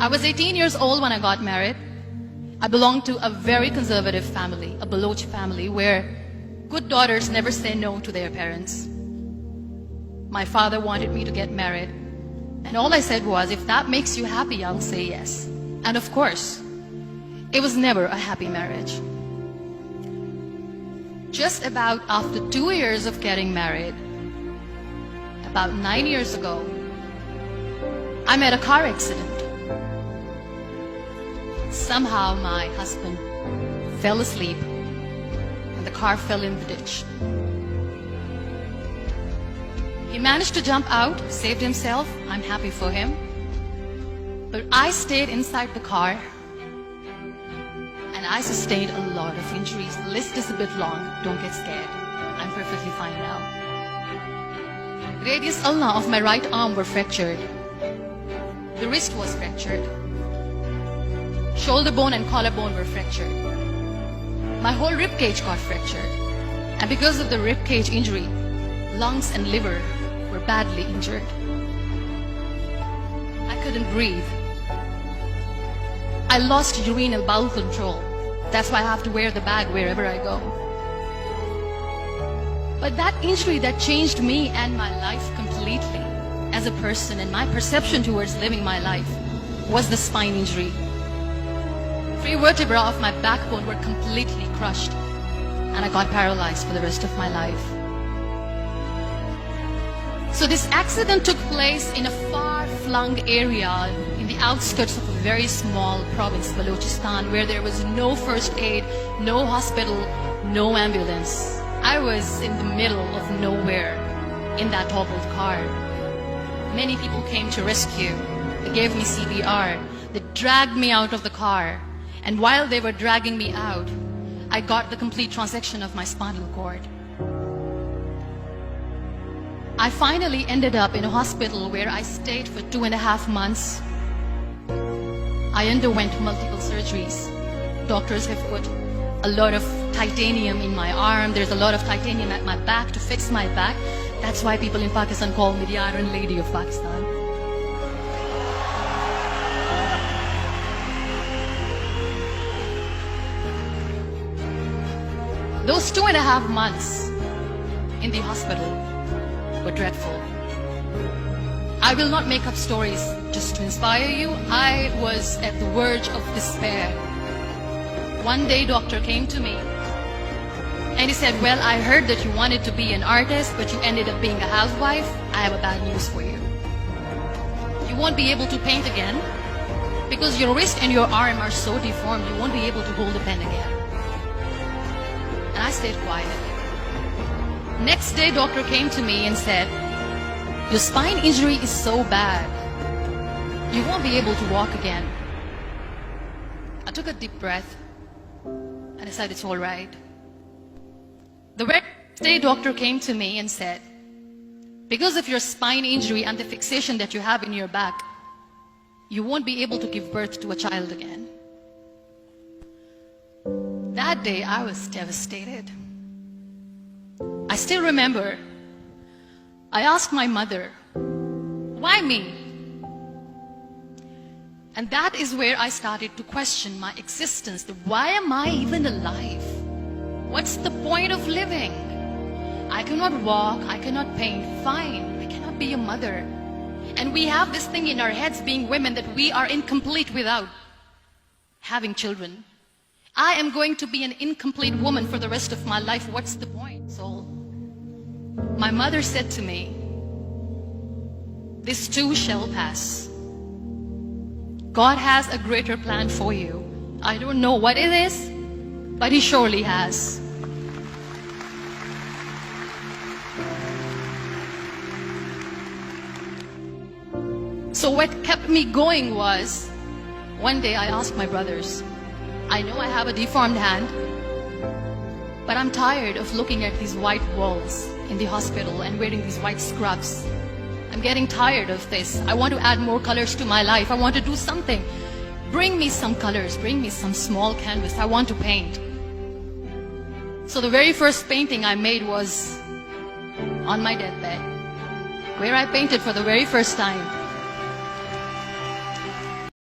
I was 18 years old when I got married. I belonged to a very conservative family, a Baloch family, where good daughters never say no to their parents. My father wanted me to get married, and all I said was, if that makes you happy, I'll say yes. And of course, it was never a happy marriage. Just about after 2 years of getting married, about 9 years ago, I met a car accident. Somehow my husband fell asleep and the car fell in the ditch. He managed to jump out, saved himself. I'm happy for him. But I stayed inside the car and I sustained a lot of injuries. The list is a bit long. Don't get scared. I'm perfectly fine now. Radius ulna of my right arm were fractured. The wrist was fractured. Shoulder bone and collarbone were fractured. My whole rib cage got fractured. And because of the rib cage injury, lungs and liver were badly injured. I couldn't breathe. I lost urinary bowel control. That's why I have to wear the bag wherever I go. But that injury that changed me and my life completely as a person and my perception towards living my life was the spine injury. 3 vertebrae of my backbone were completely crushed and I got paralyzed for the rest of my life. So this accident took place in a far-flung area in the outskirts of a very small province, Balochistan, where there was no first aid, no hospital, no ambulance. I was in the middle of nowhere in that toppled car. Many people came to rescue. They gave me CPR. They dragged me out of the car. And while they were dragging me out, I got the complete transection of my spinal cord. I finally ended up in a hospital where I stayed for 2.5 months. I underwent multiple surgeries. Doctors have put a lot of titanium in my arm. There's a lot of titanium at my back to fix my back. That's why people in Pakistan call me the Iron Lady of Pakistan. Those 2.5 months in the hospital were dreadful. I will not make up stories just to inspire you. I was at the verge of despair. One day, doctor came to me and he said, well, I heard that you wanted to be an artist, but you ended up being a housewife. I have a bad news for you. You won't be able to paint again because your wrist and your arm are so deformed, you won't be able to hold a pen again. And I stayed quiet. Next day, doctor came to me and said, your spine injury is so bad, you won't be able to walk again. I took a deep breath and I said, it's all right. The very next day, doctor came to me and said, because of your spine injury and the fixation that you have in your back, you won't be able to give birth to a child again. That day, I was devastated. I still remember, I asked my mother, why me? And that is where I started to question my existence. Why am I even alive? What's the point of living? I cannot walk, I cannot paint, fine, I cannot be a mother. And we have this thing in our heads, being women, that we are incomplete without having children. I am going to be an incomplete woman for the rest of my life. What's the point? So my mother said to me, this too shall pass. God has a greater plan for you. I don't know what it is, but He surely has. So what kept me going was, one day I asked my brothers, I know I have a deformed hand, but I'm tired of looking at these white walls in the hospital and wearing these white scrubs. I'm getting tired of this. I want to add more colors to my life. I want to do something. Bring me some colors. Bring me some small canvas. I want to paint. So the very first painting I made was on my deathbed, where I painted for the very first time.